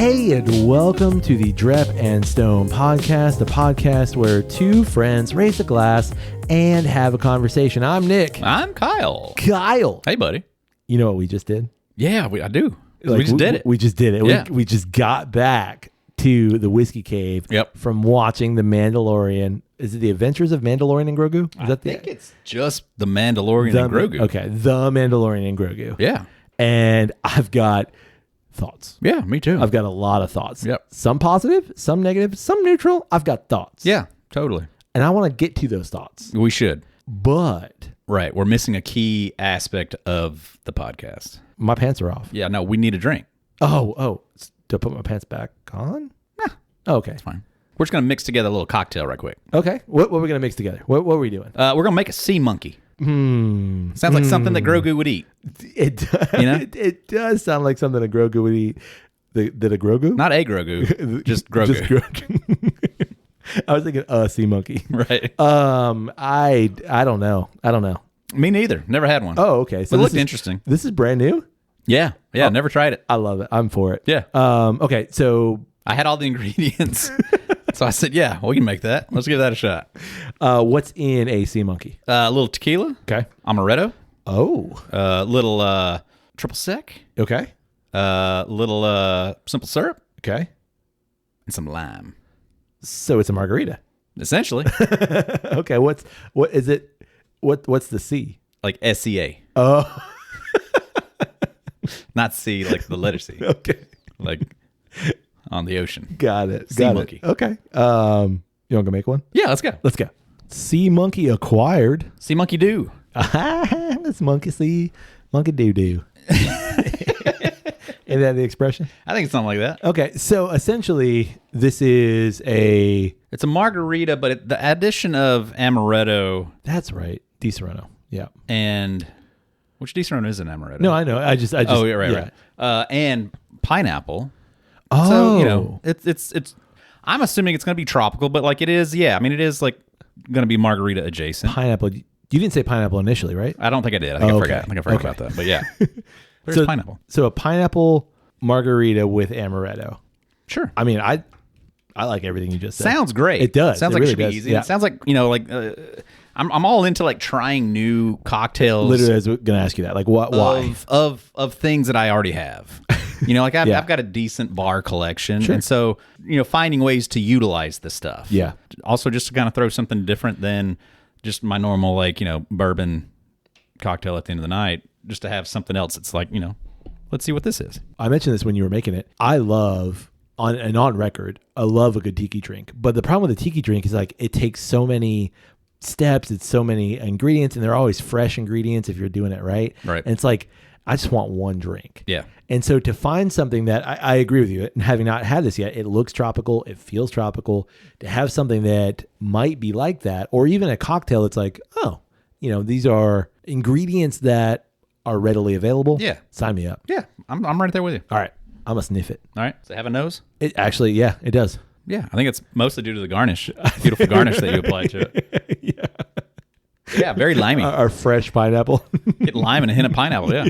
Hey, and welcome to the Drep and Stone podcast, the podcast where two friends raise a glass and have a conversation. I'm Nick. I'm Kyle. Kyle. Hey, buddy. You know what we just did? Yeah, I do. We just did it. We just did it. Yeah. We just got back to the Whiskey Cave from watching The Mandalorian. Is it The Adventures of Mandalorian and Grogu? I think it's just The Mandalorian and Grogu. Okay, The Mandalorian and Grogu. Yeah. And I've got thoughts. Yeah, me too. I've got a lot of thoughts. Yep. Some positive, some negative, some neutral. I've got thoughts. Yeah, totally. And I want to get to those thoughts. We should. But Right. We're missing a key aspect of the podcast. my pants are off. Yeah, no, we need a drink. Oh. Do I put my pants back on? Nah. Oh, okay. It's fine. We're just going to mix together a little cocktail right quick. Okay. What are we going to mix together? What are we doing? We're going to make a sea monkey. Sounds like something that Grogu would eat. It does, You know? it does sound like something a Grogu would eat. Did a Grogu? Not a Grogu, just Grogu. Just Grogu. I was thinking sea monkey. Right. I don't know. Me neither. Never had one. Oh, okay. So it looked interesting. This is brand new? Yeah. Never tried it. I love it. I'm for it. Yeah. Okay, so I had all the ingredients. So I said, yeah, we can make that. Let's give that a shot. what's in a sea monkey? A little tequila. Okay. Amaretto. Oh. Little triple sec. Okay. Little simple syrup. Okay. And some lime. So it's a margarita. Essentially. Okay. What is it? What's the C? Like SCA. Oh. Not C like the letter C. Okay. Like on the ocean. Got it. Sea monkey. Okay. You want to go make one? Yeah, let's go. Let's go. Sea monkey acquired. Sea monkey do. This monkey see monkey doo doo. Is that the expression? I think it's something like that. Okay, so essentially, this is It's a margarita, but the addition of amaretto. That's right, Di Serrano. Yeah. And which Di Serrano is an amaretto? No, I know. I just. Oh, yeah, right. And pineapple. Oh, So it's. I'm assuming it's going to be tropical, but like it is. Yeah, I mean it is like going to be margarita adjacent. Pineapple. You didn't say pineapple initially, right? I don't think I did. I think I forgot. I think I forgot about that. But yeah, there's pineapple. So a pineapple margarita with amaretto. Sure. I mean, I like everything you just said. Sounds great. It does. Sounds It like really it should does. be easy. Yeah. It sounds like I'm all into like trying new cocktails. Literally, I was going to ask you that. Like, what? Why? Of things that I already have. Like I've got a decent bar collection, Sure. and so finding ways to utilize the stuff. Yeah. Also, just to kind of throw something different than just my normal bourbon cocktail at the end of the night, just to have something else. It's like let's see what this is. I mentioned this when you were making it. I love on record. I love a good tiki drink, but the problem with the tiki drink is like it takes so many steps. It's so many ingredients, and they're always fresh ingredients if you're doing it right. Right. And it's like I just want one drink. Yeah. And so to find something that I agree with you, and having not had this yet, it looks tropical, it feels tropical. To have something that might be like that, or even a cocktail, it's like, oh, these are ingredients that are readily available. Yeah. Sign me up. Yeah, I'm right there with you. All right. I'm going to sniff it. All right. Does it have a nose? It actually, yeah, it does. Yeah, I think it's mostly due to the garnish, beautiful garnish that you apply to it. Yeah, very limey. Our fresh pineapple. Get lime and a hint of pineapple. Yeah.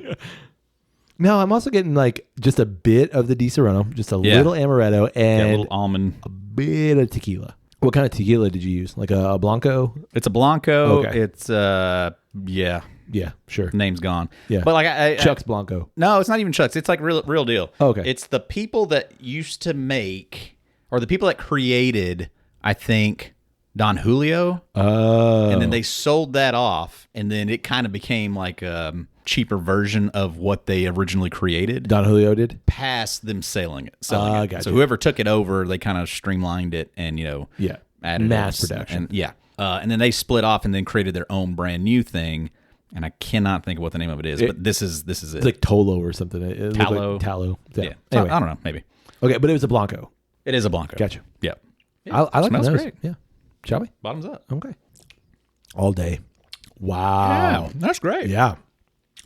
No, I'm also getting like just a bit of the Di Serrano, just a little amaretto, and a little almond. a bit of tequila. What kind of tequila did you use? Like a Blanco? It's a Blanco. Okay. It's Yeah, sure. name's gone. Yeah. But like Chuck's Blanco. No, it's not even Chuck's. It's like real deal. Okay. It's the people that used to make, or the people that created, I think, Don Julio. Oh. And then they sold that off, and then it kind of became like a cheaper version of what they originally created. Don Julio did? Past them selling it. Gotcha. So whoever took it over, they kind of streamlined it and, Yeah. added Mass it. production. And then they split off and then created their own brand new thing. And I cannot think of what the name of it is, but this is it. It's like Tolo or something. It looked Tallow. like tallow. Yeah. Anyway. I don't know. Maybe. Okay, but it was a Blanco. It is a Blanco. Gotcha. Yeah. I like Smells those. great. Yeah. Shall we? Bottoms up. Okay. All day. Wow. Wow. That's great. Yeah.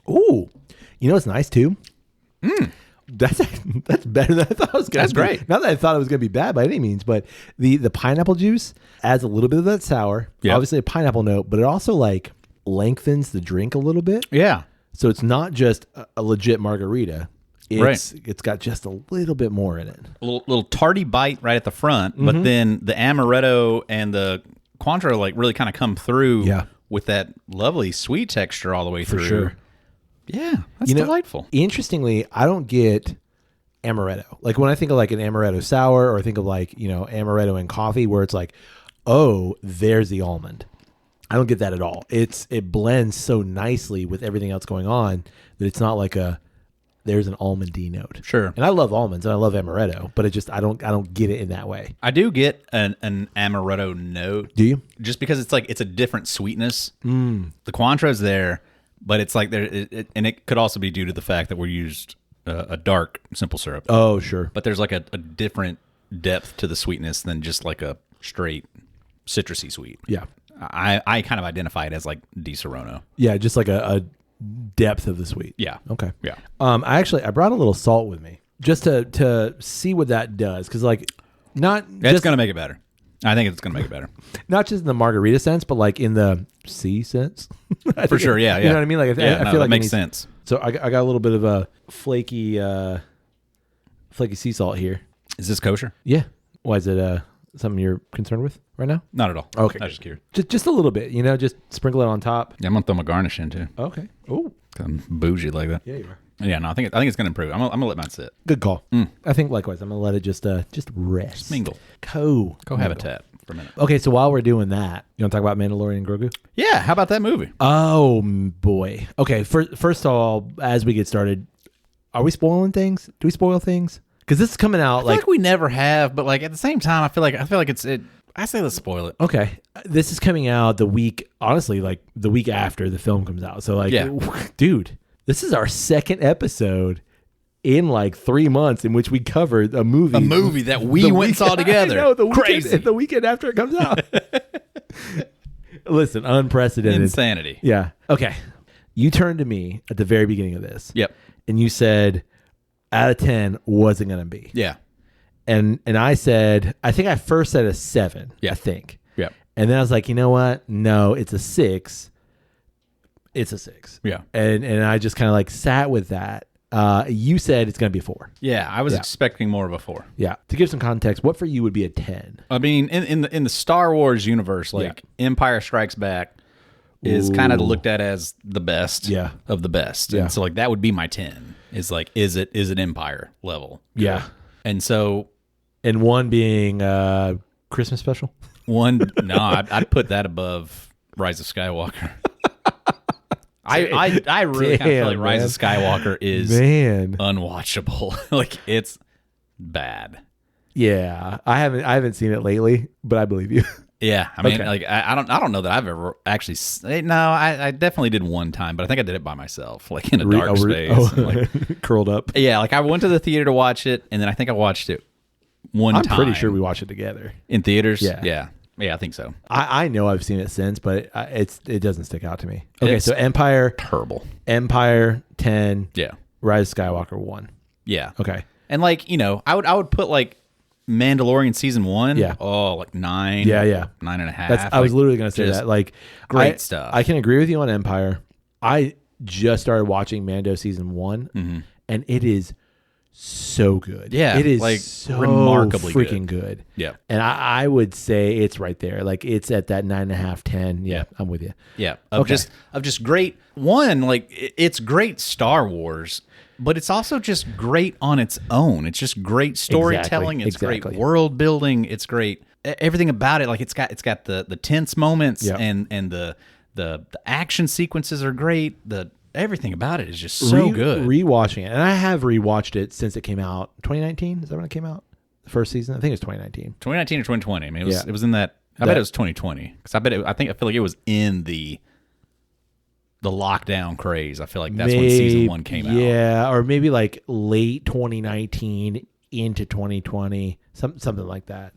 Ooh. What's nice too? That's better than I thought it was going to be. That's great. Not that I thought it was going to be bad by any means, but the pineapple juice adds a little bit of that sour. Yep. Obviously a pineapple note, but it also like lengthens the drink a little bit. Yeah. So it's not just a legit margarita. It's got just a little bit more in it. A little tarty bite right at the front, but then the amaretto and the Cointreau like really kind of come through with that lovely sweet texture all the way through. For sure. Yeah, that's delightful. Interestingly, I don't get amaretto. Like when I think of like an amaretto sour, or I think of like, amaretto in coffee, where it's like, oh, there's the almond. I don't get that at all. It blends so nicely with everything else going on that it's not like there's an almondy note. Sure. And I love almonds and I love amaretto, but I don't get it in that way. I do get an amaretto note. Do you? Just because it's a different sweetness. The Cointreau's there, but it's like and it could also be due to the fact that we used a dark simple syrup. Oh, sure. But there's like a different depth to the sweetness than just like a straight citrusy sweet. Yeah. I kind of identify it as like Di Serono. Yeah, just like a depth of the sweet. Yeah. Okay. Yeah. I brought a little salt with me just to see what that does, because like it's gonna make it better. I think it's gonna make it better. Not just in the margarita sense, but like in the sea sense. For sure. Yeah. You know what I mean? Like I feel like it makes sense. So I got a little bit of a flaky sea salt here. Is this kosher? Yeah. Why is it something you're concerned with right now? Not at all. Okay. I was just curious. Just a little bit, just sprinkle it on top. Yeah, I'm gonna throw my garnish in too. Okay. Oh. I'm bougie like that. Yeah, you are. Yeah, no, I think it's gonna improve. I'm gonna let mine sit. Good call. I think likewise. I'm gonna let it just rest. Just mingle. Cohabitat for a minute. Okay, so while we're doing that, you want to talk about Mandalorian and Grogu? Yeah, how about that movie? Oh boy. Okay, first of all, as we get started, are we spoiling things? Do we spoil things? Because this is coming out I feel like we never have, but like at the same time, I feel like it's. I say let's spoil it. Okay, this is coming out the week. Honestly, like the week after the film comes out. So like, dude, this is our second episode in like 3 months in which we covered a movie. A movie that we went and saw together. I know, Crazy. The weekend after it comes out. Listen, unprecedented. Insanity. Yeah. Okay. You turned to me at the very beginning of this. Yep. And you said, out of 10, wasn't going to be. Yeah. And I said, I think I first said a 7. Yeah. I think. Yeah. And then I was like, you know what? No, it's a 6. It's a 6. Yeah. And I just kind of like sat with that. You said it's going to be a 4. Yeah, I was expecting more of a 4. Yeah. To give some context, what for you would be a 10? I mean, in the Star Wars universe, like Empire Strikes Back is kind of looked at as the best of the best. Yeah. And so like that would be my 10. Is like is it Empire level? Yeah. And so and 1 being Christmas special? 1 no, I'd put that above Rise of Skywalker. I really kind of feel like Rise of Skywalker is unwatchable. Like it's bad. Yeah, I haven't seen it lately, but I believe you. Yeah, I mean, like I don't know that I've ever actually. No, I definitely did one time, but I think I did it by myself, like in a dark space, like curled up. Yeah, like I went to the theater to watch it, and then I think I watched it one time. I'm pretty sure we watched it together in theaters. Yeah, I think so. I know I've seen it since, but it doesn't stick out to me. Okay, so Empire terrible. Empire 10. Yeah. Rise of Skywalker 1. Yeah. Okay. And like I would put like Mandalorian season 1. Yeah. Oh, like 9. Yeah. 9.5. I was literally going to say that. Like great stuff. I can agree with you on Empire. I just started watching Mando season 1, and it is so good. Yeah, it is like so remarkably freaking good. Yeah, and I would say it's right there. Like it's at that 9.5, 10. Yeah, I'm with you. Yeah, of just great. One, like it's great Star Wars, but it's also just great on its own. It's just great storytelling. Exactly. It's great world building. It's great everything about it. Like it's got the tense moments and the action sequences are great. Everything about it is just so good. Rewatching it, and I have rewatched it since it came out. 2019, is that when it came out? The first season, I think it was 2019. 2019 or 2020. I mean, it was in that. I bet it was 2020 because I feel like it was in the lockdown craze. I feel like that's when season 1 came out. Yeah, or maybe like late 2019 into 2020, something like that.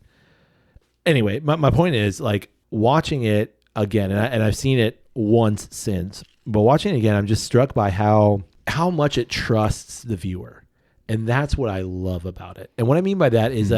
Anyway, my point is like watching it again, and I've seen it once since. But watching it again, I'm just struck by how much it trusts the viewer. And that's what I love about it. And what I mean by that is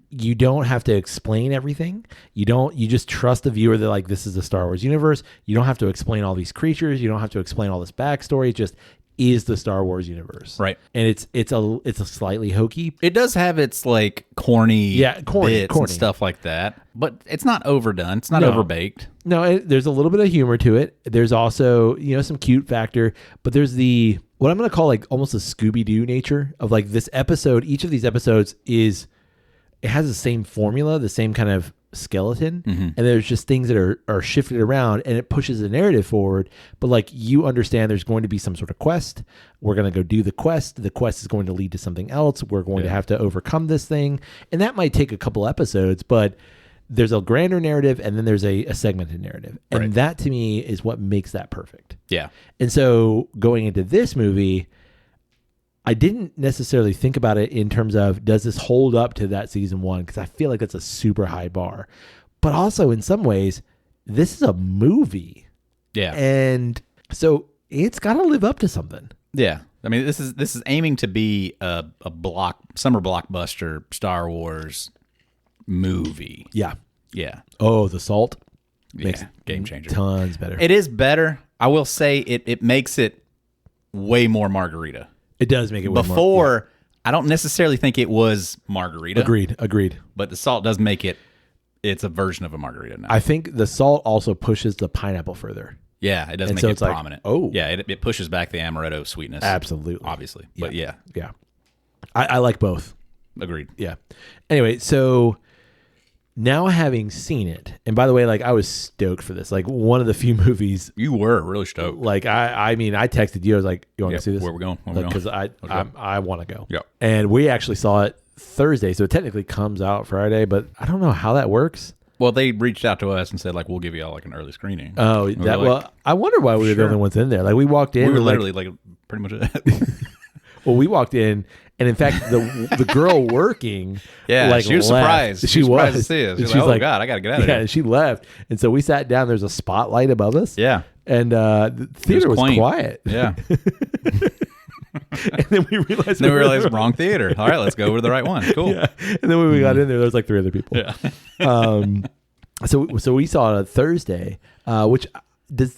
you don't have to explain everything. You just trust the viewer that like this is the Star Wars universe. You don't have to explain all these creatures. You don't have to explain all this backstory. Just is the Star Wars universe. Right. And it's a slightly hokey. It does have its like corny, bits corny and stuff like that, but it's not overdone. It's not overbaked. No, there's a little bit of humor to it. There's also, some cute factor, but there's what I'm going to call like almost a Scooby-Doo nature of like this episode. Each of these episodes it has the same formula, the same kind of skeleton, and there's just things that are shifted around, and it pushes the narrative forward. But like, you understand there's going to be some sort of quest. We're going to go do the quest is going to lead to something else. We're going to have to overcome this thing, and that might take a couple episodes, but there's a grander narrative, and then there's a segmented narrative, and that to me is what makes that perfect. And so going into this movie, I didn't necessarily think about it in terms of, does this hold up to that season 1? Because I feel like that's a super high bar. But also in some ways, this is a movie. Yeah. And so it's got to live up to something. Yeah. I mean, this is aiming to be a summer blockbuster Star Wars movie. Yeah. Yeah. Oh, the salt makes game changer. Tons better. It is better. I will say it makes it way more margarita. It does make it way Before, more, I don't necessarily think it was margarita. Agreed. But the salt does make it's a version of a margarita now. I think the salt also pushes the pineapple further. Yeah, it does make it prominent. Yeah, it pushes back the amaretto sweetness. Absolutely. Obviously. But yeah. I like both. Agreed. Yeah. Anyway, so now having seen it, and by the way, like, I was stoked for this. Like, one of the few movies. You were really stoked. Like, I mean, I texted you. I was like, you want to see this? Where we going? Because I want to go. Yeah. And we actually saw it Thursday, so it technically comes out Friday, but I don't know how that works. Well, they reached out to us and said, like, we'll give you all like an early screening. Oh, well, I wonder why we were the only ones in there. Like, we walked in. We were literally like pretty much it. Well, we walked in, and in fact, the girl working, like, she was surprised. She was surprised to see us. She's like, oh God, I got to get out of here. Yeah, she left, and so we sat down. There's a spotlight above us. Yeah, and the theater was quiet. Yeah. And then we realized wrong theater. All right, let's go over to the right one. Cool. Yeah. And then when we got in there was like 3 other people. Yeah. So we saw it Thursday, which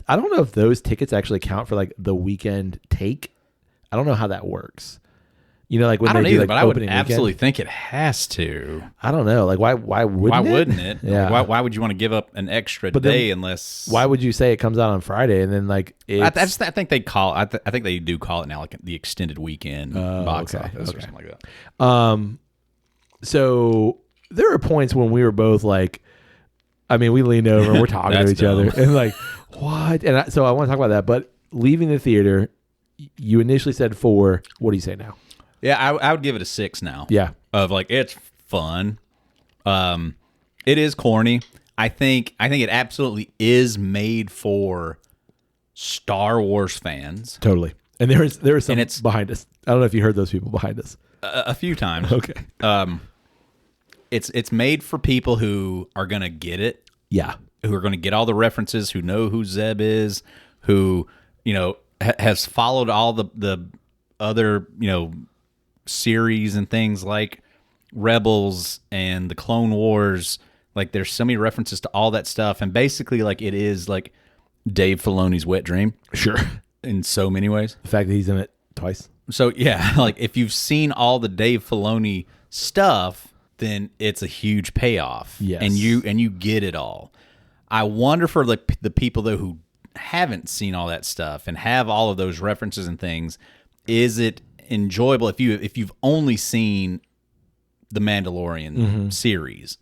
I don't know if those tickets actually count for like the weekend take. I don't know how that works. Like when I don't they either, do, like, but I would opening absolutely weekend. think it has to. I don't know. Like why wouldn't it? Yeah. Like, why would you want to give up an extra day unless? Why would you say it comes out on Friday and then like? I think they call. I think they do call it now like the extended weekend box office or something like that. So there are points when we were both like, I mean, we leaned over and we're talking to each other and like, what? And so I want to talk about that. But leaving the theater, you initially said 4. What do you say now? Yeah, I would give it a 6 now. Yeah. Of like, it's fun. It is corny. I think it absolutely is made for Star Wars fans. Totally. And there is some behind us. I don't know if you heard those people behind us. A few times. Okay. It's made for people who are going to get it. Yeah. Who are going to get all the references, who know who Zeb is, who, has followed all the other, series and things like Rebels and the Clone Wars. Like, there's so many references to all that stuff, and basically, like, it is like Dave Filoni's wet dream. Sure. In so many ways. The fact that he's in it twice. So yeah, like, if you've seen all the Dave Filoni stuff, then it's a huge payoff. Yes. And you get it all. I wonder for the people though who haven't seen all that stuff and have all of those references and things, is it enjoyable if you've only seen the Mandalorian series?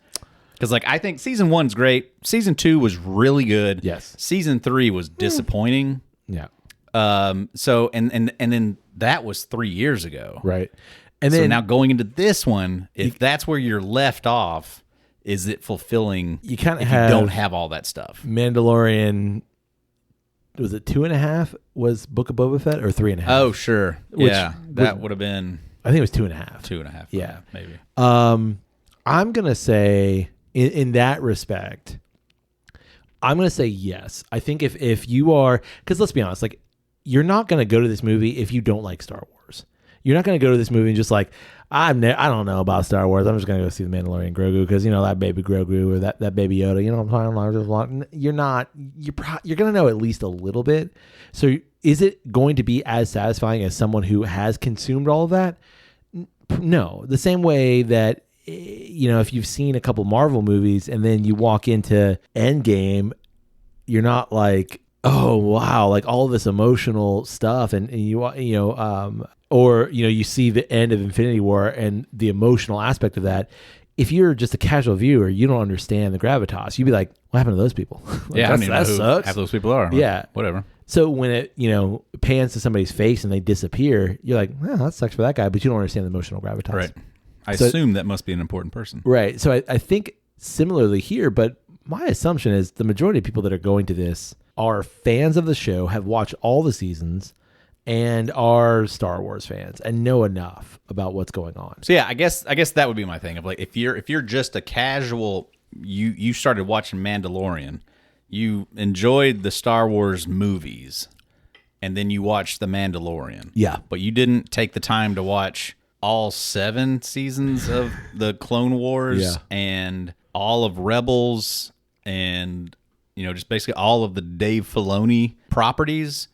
Because like, I think season 1's great. Season 2 was really good. Yes. Season 3 was disappointing. Yeah. So and then that was 3 years ago. Right. And so then now going into this one, if that's where you're left off, is it fulfilling? You kind of if you don't have all that stuff. Mandalorian. Was it 2.5? Was Book of Boba Fett or 3.5? Oh, sure. That would have been. I think it was 2.5. 2.5. Yeah, maybe. I'm gonna say in that respect, I'm gonna say yes. I think if you are, because let's be honest, like, you're not gonna go to this movie if you don't like Star Wars. You're not going to go to this movie and just like, I don't know about Star Wars. I'm just going to go see the Mandalorian Grogu because, that baby Grogu or that baby Yoda, you know what I'm talking about? You're not, you're going to know at least a little bit. So is it going to be as satisfying as someone who has consumed all of that? No. The same way that, if you've seen a couple Marvel movies and then you walk into Endgame, you're not like, oh, wow, like all this emotional stuff. And you see the end of Infinity War and the emotional aspect of that. If you're just a casual viewer, you don't understand the gravitas. You'd be like, what happened to those people? Like, I don't even know who sucks. half those people are. Yeah. Whatever. So when it, pans to somebody's face and they disappear, you're like, well, that sucks for that guy, but you don't understand the emotional gravitas. Right. I assume that must be an important person. Right. So I think similarly here, but my assumption is the majority of people that are going to this are fans of the show, have watched all the seasons, and are Star Wars fans and know enough about what's going on. So yeah, I guess that would be my thing of like if you're just a casual, you started watching Mandalorian, you enjoyed the Star Wars movies, and then you watched The Mandalorian. Yeah. But you didn't take the time to watch all 7 seasons of the Clone Wars and all of Rebels and just basically all of the Dave Filoni properties.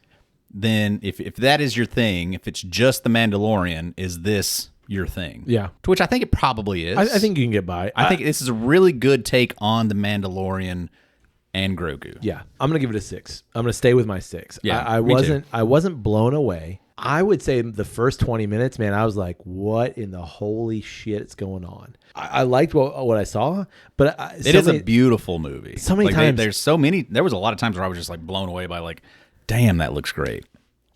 Then if that is your thing, if it's just The Mandalorian, is this your thing? Yeah. To which I think it probably is. I think you can get by. I think this is a really good take on The Mandalorian and Grogu. Yeah. I'm going to give it a 6. I'm going to stay with my 6. Yeah, I wasn't blown away. I would say the first 20 minutes, man, I was like, what in the holy shit is going on? I liked what I saw, but it is a beautiful movie. So many times. There was a lot of times where I was just like blown away by like, damn, that looks great.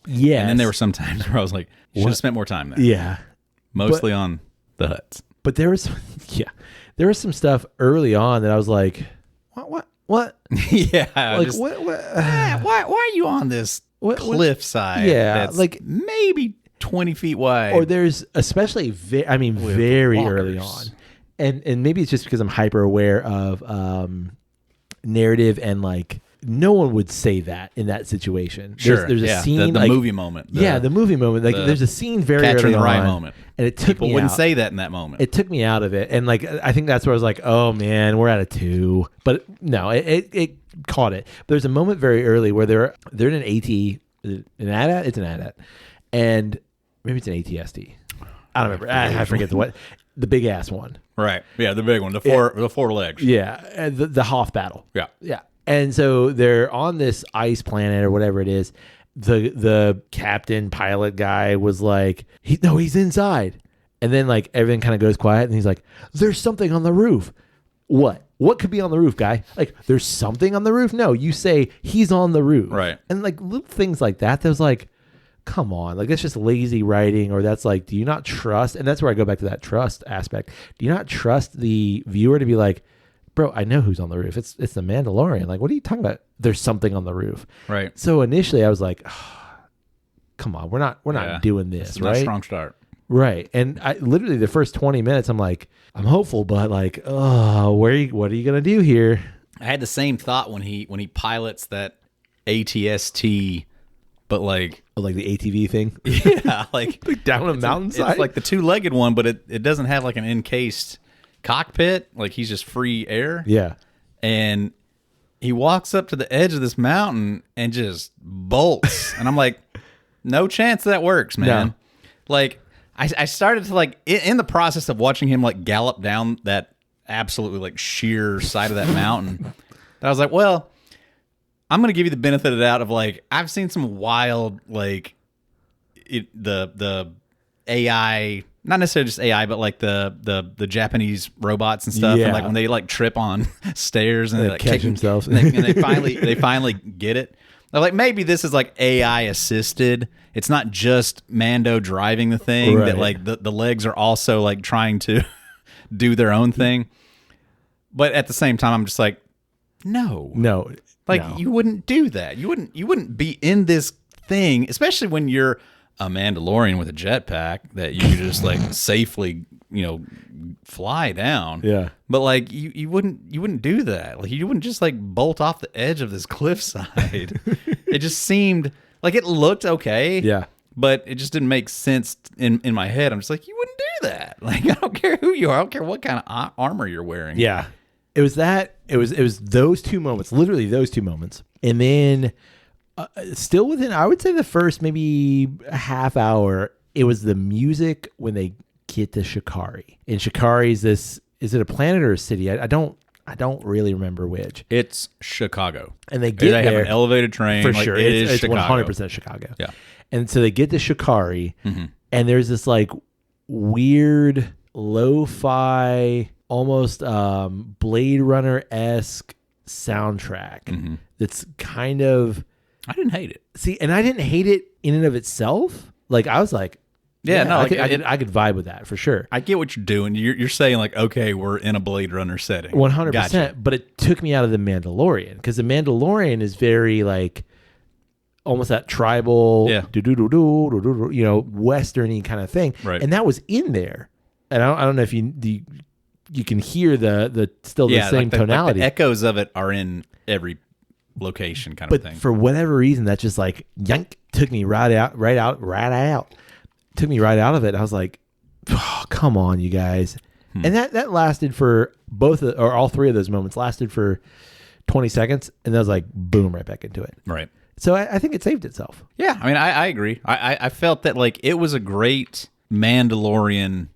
Yeah. And then there were some times where I was like, should have spent more time there. Yeah. Mostly on the huts. But there was some stuff early on that I was like, what? Yeah. Like, just, what? Why are you on this cliffside? Yeah. That's like maybe 20 feet wide. Or there's especially, very early on. And maybe it's just because I'm hyper aware of narrative and like, no one would say that in that situation. Sure. There's a scene. The movie moment. The movie moment. Like there's a scene very early on. Rye moment. And it took People me wouldn't out. say that in that moment. It took me out of it. And like, I think that's where I was like, oh man, we're at a 2. But no, it caught it. But there's a moment very early where they're in an AT, an AT-AT? It's an AT-AT. And maybe it's an ATSD. I don't remember. I forget the big ass one. Right. Yeah, the big one. The four legs. Yeah. And the Hoth battle. Yeah. Yeah. And so they're on this ice planet or whatever it is. The captain pilot guy was like, he's inside. And then like everything kind of goes quiet and he's like, there's something on the roof. What could be on the roof, guy? Like, there's something on the roof? No, you say he's on the roof. Right. And like little things like that was like, come on, like that's just lazy writing, or that's like, do you not trust? And that's where I go back to that trust aspect. Do you not trust the viewer to be like, bro, I know who's on the roof. It's the Mandalorian. Like, what are you talking about? There's something on the roof. Right. So initially I was like, come on, we're not doing this, it's right? Not a strong start. Right. And I literally the first 20 minutes, I'm like, I'm hopeful, but like, what are you going to do here? I had the same thought when he pilots that ATST, but like the ATV thing. Yeah, like down a mountainside. It's like the 2-legged one, but it doesn't have like an encased cockpit. Like he's just free air. Yeah. And he walks up to the edge of this mountain and just bolts. And I'm like, no chance that works, man. No. Like I started to like in the process of watching him like gallop down that absolutely like sheer side of that mountain. I was like, well, I'm going to give you the benefit of the doubt of like, I've seen some wild, like the AI, not necessarily just AI, but like the Japanese robots and stuff. Yeah. And like when they like trip on stairs and they like catch themselves. and they finally get it. They're like, maybe this is like AI assisted. It's not just Mando driving the thing, right. That like the legs are also like trying to do their own thing. But at the same time, I'm just like, no. Like you wouldn't do that. You wouldn't be in this thing, especially when you're a Mandalorian with a jetpack that you could just like safely, fly down. Yeah. But like you wouldn't do that. Like you wouldn't just like bolt off the edge of this cliffside. It just seemed like it looked okay. Yeah. but it just didn't make sense in my head. I'm just like, you wouldn't do that. Like, I don't care who you are. I don't care what kind of armor you're wearing. Yeah. It was that. It was those two moments, literally those two moments. And then still within, I would say the first maybe a half hour, it was the music when they get to Shikari. And Shikari is this, is it a planet or a city? I don't really remember which. It's Chicago. And they get there. They have an elevated train. For like, sure. It's Chicago. 100% Chicago. Yeah. And so they get to Shikari, and there's this like weird lo-fi, almost Blade Runner-esque soundtrack that's kind of... I didn't hate it. See, and I didn't hate it in and of itself. Like, I was like... I could vibe with that for sure. I get what you're doing. You're saying like, okay, we're in a Blade Runner setting. 100%. Gotcha. But it took me out of the Mandalorian, because the Mandalorian is very like almost that tribal, Westerny kind of thing. Right. And that was in there. And I don't know if you can hear the still the same tonality. Like the echoes of it are in every location kind of thing. But for whatever reason, that just like yank took me right out. Took me right out of it. I was like, oh, come on, you guys. And that lasted for all three of those moments lasted for 20 seconds. And then I was like, boom, right back into it. Right. So I think it saved itself. Yeah. I mean, I agree. I felt that like it was a great Mandalorian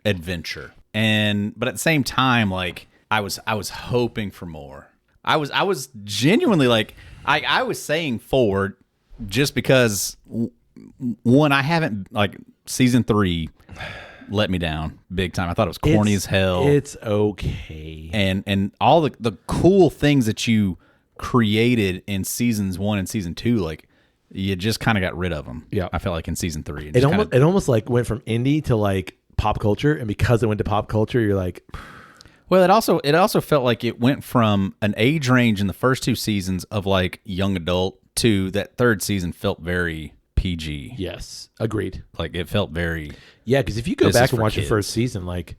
adventure. But at the same time, like I was hoping for more. I was genuinely like, I was saying forward just because one, I haven't, like, season 3 let me down big time. I thought it was corny as hell. It's okay. And all the cool things that you created in seasons 1 and season 2, like, you just kind of got rid of them. Yeah. I felt like in season 3. It almost like went from indie to like pop culture. And because it went to pop culture, you're like... Well, it also felt like it went from an age range in the first 2 seasons of like young adult to that third season felt very... PG. Yes, agreed. Like it felt very... Yeah, because if you go back and watch the first season, like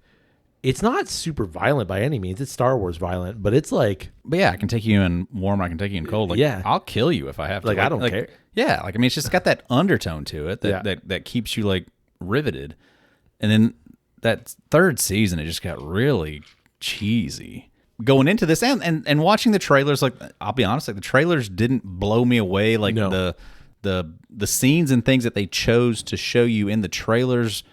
it's not super violent by any means. It's Star Wars violent, but it's like... But yeah, I can take you in warm, I can take you in cold. Like, yeah. I'll kill you if I have to. Like I don't care. Yeah, like I mean, it's just got that undertone to it that keeps you like riveted. And then that third season, it just got really cheesy. Going into this and watching the trailers, like I'll be honest, like the trailers didn't blow me away. Like the scenes and things that they chose to show you in the trailers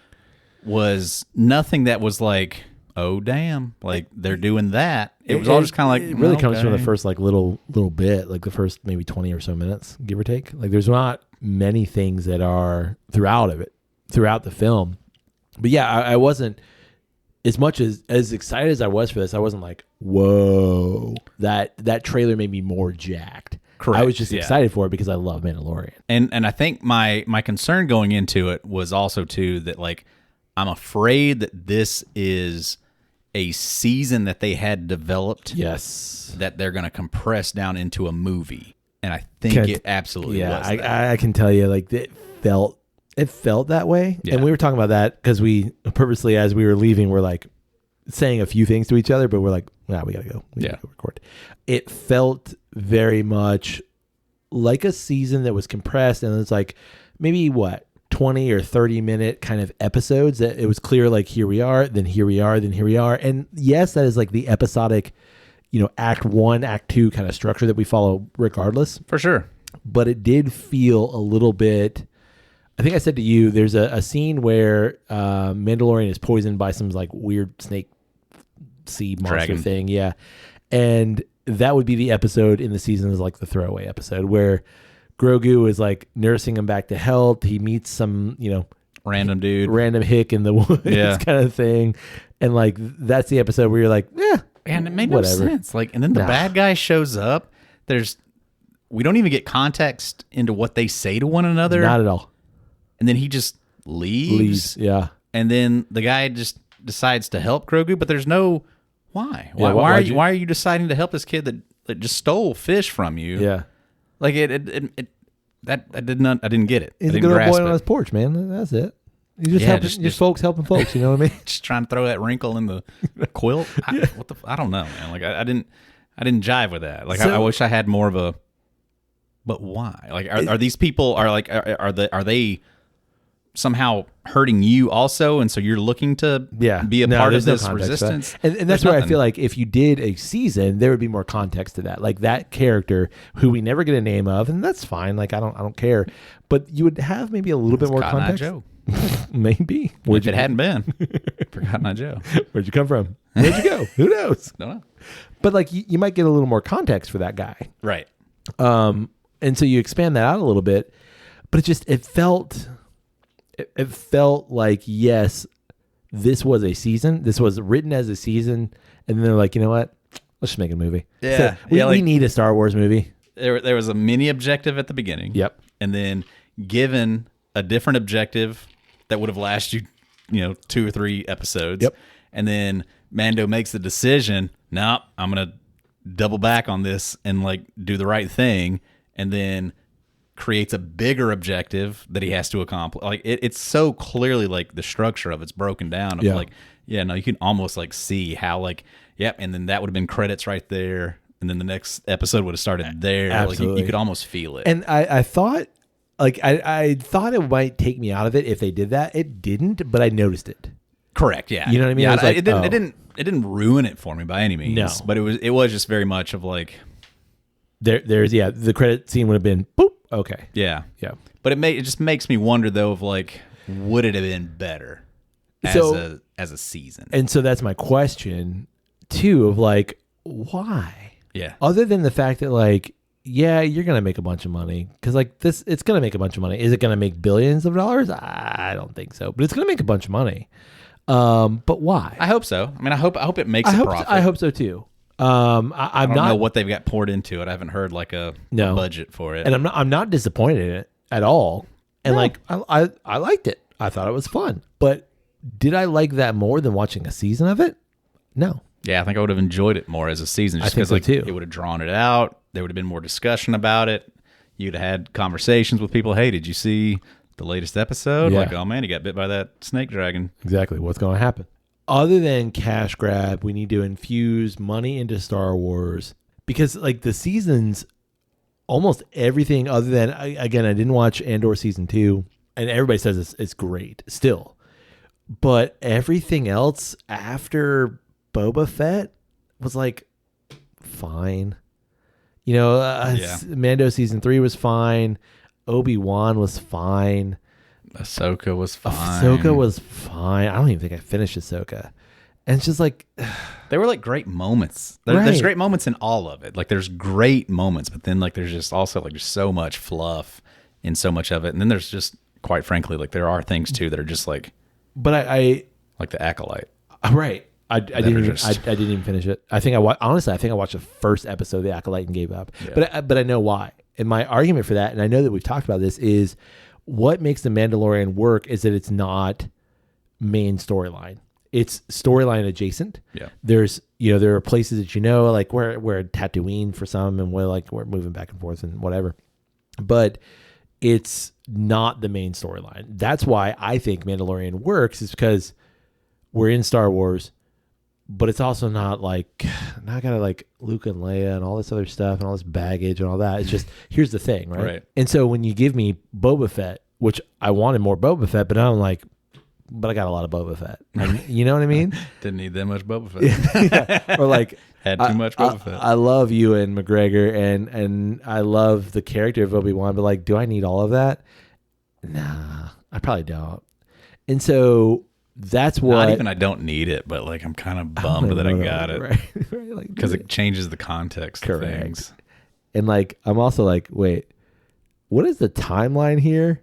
was nothing that was like, oh damn, like they're doing that. It was all just kind of like, it really comes from the first like little bit, like the first maybe 20 or so minutes, give or take. Like there's not many things that are throughout the film. But yeah, I wasn't as much as excited as I was for this. I wasn't like, whoa, that trailer made me more jacked. Correct. I was just excited for it because I love Mandalorian. And I think my concern going into it was also too that like I'm afraid that this is a season that they had developed. Yes. That they're going to compress down into a movie. And I think it absolutely was. I can tell you, like it felt that way. Yeah. And we were talking about that because we purposely, as we were leaving, we're like saying a few things to each other, but we're like, nah, we gotta go. We gotta go record. It felt very much like a season that was compressed, and it's like maybe 20 or 30 minute kind of episodes that it was clear like here we are, then here we are, then here we are. And yes, that is like the episodic, act 1, act 2 kind of structure that we follow regardless. For sure. But it did feel a little bit, I think I said to you, there's a scene where Mandalorian is poisoned by some like weird snake sea monster thing. Yeah. And that would be the episode in the season is like the throwaway episode where Grogu is like nursing him back to health. He meets some, random dude, random hick in the woods kind of thing. And like, that's the episode where you're like, and it made no sense. Like, and then the bad guy shows up. We don't even get context into what they say to one another. Not at all. And then he just leaves. Yeah. And then the guy just decides to help Grogu, but there's no why. Why are you deciding to help this kid that just stole fish from you? Yeah. Like I didn't get it. He's a good old boy on his porch, man. That's it. He's just folks helping folks. You know what I mean? Just trying to throw that wrinkle in the quilt. I don't know, man. Like I didn't jive with that. Like I wish I had more of a. But why? Like are these people are they somehow hurting you also, and so you're looking to be a part of this resistance. And that's where I feel like if you did a season, there would be more context to that. Like that character who we never get a name of, and that's fine. Like I don't care, but you would have maybe a little bit more Cotton Eye context. Joe. Maybe. If it hadn't been for Cotton Eye Joe, where'd you come from? Where'd you go? Who knows? Don't know. But like you might get a little more context for that guy, right? And so you expand that out a little bit, but it felt like, yes, this was a season. This was written as a season. And then they're like, you know what? Let's just make a movie. Yeah. So we need a Star Wars movie. There was a mini objective at the beginning. Yep. And then given a different objective that would have lasted you, 2 or 3 episodes. Yep. And then Mando makes the decision, no, I'm going to double back on this and like do the right thing. And then creates a bigger objective that he has to accomplish. Like it's so clearly like the structure of it's broken down. Of like, you can almost like see how like, yep. And then that would have been credits right there. And then the next episode would have started there. Absolutely. Like you could almost feel it. And I thought like, I thought it might take me out of it if they did that. It didn't, but I noticed it. Correct. Yeah. You know what I mean? Yeah, I was like, it didn't ruin it for me by any means. No. But it was just very much of like, there's the credit scene would have been boop. Okay. Yeah. Yeah. But it just makes me wonder though of like, would it have been better as a season? And so that's my question too of like, why? Yeah. Other than the fact that like, yeah, you're going to make a bunch of money because like it's going to make a bunch of money. Is it going to make billions of dollars? I don't think so, but it's going to make a bunch of money. But why? I hope so. I mean, I hope it makes a profit. I hope so too. I don't know what they've got poured into it. I haven't heard like a budget for it, and I'm not disappointed in it at all. And like I liked it. I thought it was fun. But did I like that more than watching a season of it? No. Yeah, I think I would have enjoyed it more as a season, just because like it would have drawn it out. There would have been more discussion about it. You'd have had conversations with people. Hey, did you see the latest episode? Yeah. Like, oh man, he got bit by that snake dragon. Exactly. What's going to happen? Other than cash grab, we need to infuse money into Star Wars because like the seasons, almost everything other than, again, I didn't watch Andor season 2 and everybody says it's great still, but everything else after Boba Fett was like fine. Mando season 3 was fine. Obi-Wan was fine. Ahsoka was fine. I don't even think I finished Ahsoka. And it's just like... They were like great moments. There's great moments in all of it. Like there's great moments, but then like there's just also like there's so much fluff in so much of it. And then there's just, quite frankly, like there are things too that are just like... But I like The Acolyte. Right. I didn't even finish it. I think I watched the first episode of The Acolyte and gave up. Yeah. But I know why. And my argument for that, and I know that we've talked about this, is what makes The Mandalorian work is that it's not main storyline. It's storyline adjacent. Yeah. There's there are places that like we're Tatooine for some, and we're moving back and forth and whatever. But it's not the main storyline. That's why I think Mandalorian works, is because we're in Star Wars. But it's also not got like Luke and Leia and all this other stuff and all this baggage and all that. It's just, here's the thing, right? And so when you give me Boba Fett, which I wanted more Boba Fett, but I'm like, but I got a lot of Boba Fett. And, you know what I mean? Didn't need that much Boba Fett. Yeah. Or like, had too much Boba Fett. I love Ewan McGregor and I love the character of Obi-Wan, but like, do I need all of that? Nah, I probably don't. And so... That's what. Not even I don't need it, but like I'm kind of bummed that I got it, right? Like, because it changes the context of things. And like I'm also like, wait, what is the timeline here?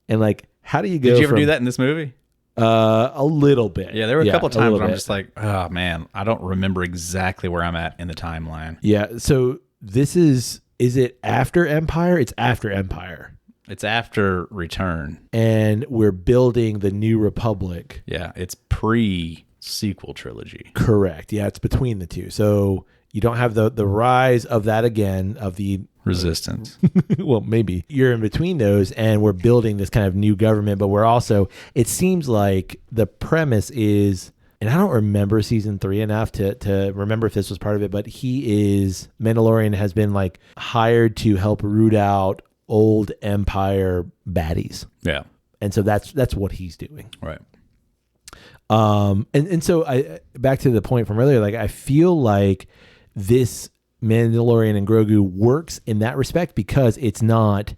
And like, how do you go? Did you ever do that in this movie? A little bit. Yeah, there were a couple times where I'm just like, oh man, I don't remember exactly where I'm at in the timeline. Yeah. So this is it after Empire? It's after Empire. It's after Return. And we're building the New Republic. Yeah, it's pre-sequel trilogy. Correct. Yeah, it's between the two. So you don't have the rise of that again, of the... Resistance. Well, maybe. You're in between those, and we're building this kind of new government, but we're also... It seems like the premise is... And I don't remember season 3 enough to remember if this was part of it, but Mandalorian has been like hired to help root out old Empire baddies. Yeah. And so that's what he's doing. Right. And so I back to the point from earlier, like I feel like this Mandalorian and Grogu works in that respect because it's not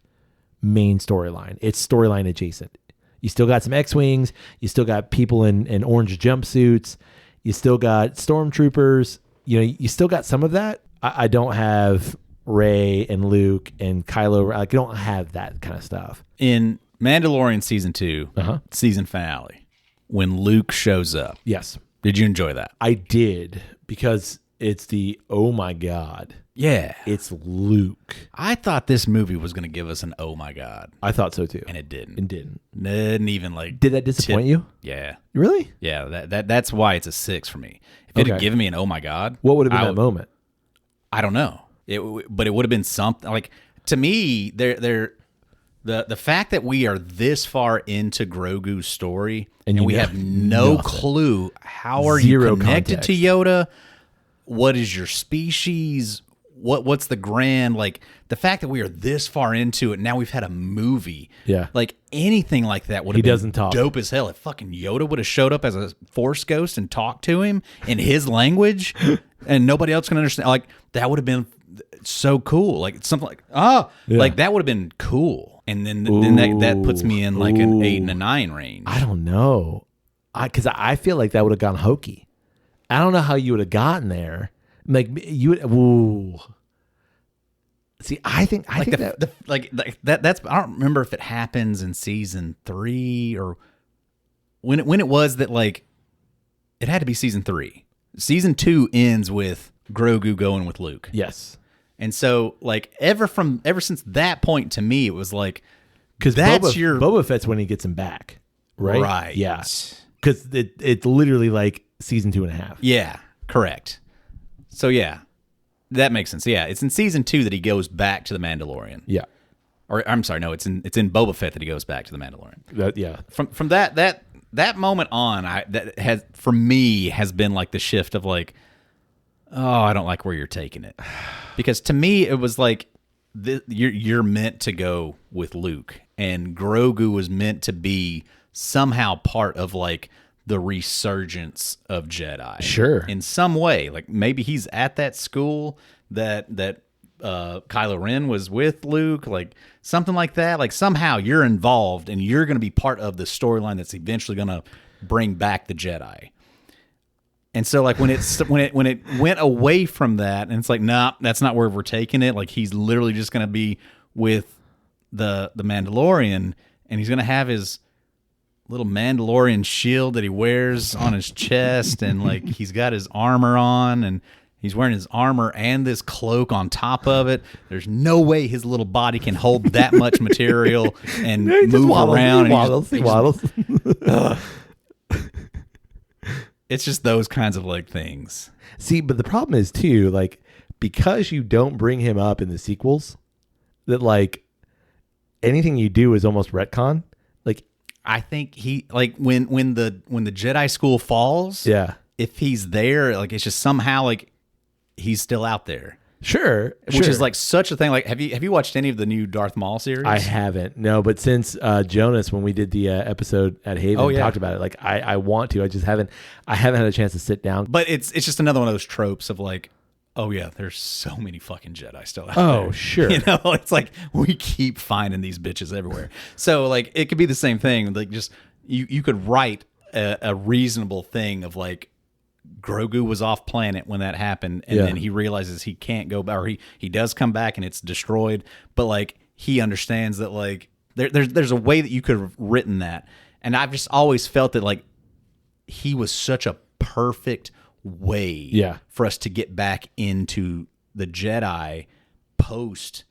main storyline. It's storyline adjacent. You still got some X-Wings. You still got people in orange jumpsuits. You still got stormtroopers. You know, you still got some of that. I don't have Rey and Luke and Kylo. Like, I don't have that kind of stuff. In Mandalorian season 2, season finale, when Luke shows up. Yes. Did you enjoy that? I did, because it's the, oh my God. Yeah. It's Luke. I thought this movie was going to give us an oh my God. I thought so too. And it didn't. It didn't. Didn't even like. Did that disappoint you? Yeah. Really? Yeah. That's why it's a 6 for me. If it had given me an oh my God. What would have been that moment? I don't know. But it would have been something like, to me, the fact that we are this far into Grogu's story and we have no clue how are you connected to Yoda, what is your species, what's the grand, like the fact that we are this far into it, now we've had a movie. Yeah. Like anything like that would have been talk. Dope as hell. If fucking Yoda would have showed up as a Force ghost and talked to him in his language and nobody else can understand, like that would have been so cool. Like something like, like that would have been cool. And then that puts me in like an 8 and a 9 range. I don't know. Because I feel like that would have gone hokey. I don't know how you would have gotten there. Like you would. See, I think that's. I don't remember if it happens in season 3 or when it was that, like, it had to be season 3. Season 2 ends with Grogu going with Luke. Yes. And so, like, ever since that point, to me, it was like, because Boba Fett's when he gets him back, right? Right. Yeah. Because it's literally like season 2.5. Yeah. Correct. So yeah, that makes sense. Yeah, it's in season 2 that he goes back to the Mandalorian. Yeah. Or I'm sorry, no, it's in Boba Fett that he goes back to the Mandalorian. Yeah. From that moment on, that has for me has been like the shift of like, oh, I don't like where you're taking it, because to me it was like you're meant to go with Luke, and Grogu was meant to be somehow part of like the resurgence of Jedi. Sure. In some way, like maybe he's at that school that Kylo Ren was with Luke, like something like that. Like somehow you're involved and you're going to be part of the storyline that's eventually going to bring back the Jedi. And so like when it went away from that, and it's like, nah, that's not where we're taking it. Like he's literally just going to be with the Mandalorian, and he's going to have his little Mandalorian shield that he wears on his chest, and like he's got his armor on, and he's wearing his armor and this cloak on top of it. There's no way his little body can hold that much material and move around. He waddles. It's just those kinds of like things. See, but the problem is too, like, because you don't bring him up in the sequels, that like anything you do is almost retcon. Like, I think he, like, when the Jedi school falls, yeah, if he's there, like it's just somehow like he's still out there. Sure. Which is like such a thing. Like, have you watched any of the new Darth Maul series? I haven't. No, but since Jonas, when we did the episode at Haven, talked about it, like I want to. I just haven't. I haven't had a chance to sit down. But it's just another one of those tropes of like, oh yeah, there's so many fucking Jedi still out there. Oh sure. You know, it's like we keep finding these bitches everywhere. So like it could be the same thing. Like just you could write a reasonable thing of like, Grogu was off planet when that happened, and then he realizes he can't go back, or he does come back and it's destroyed, but like he understands that like there's a way that you could have written that. And I've just always felt that like he was such a perfect way for us to get back into the Jedi post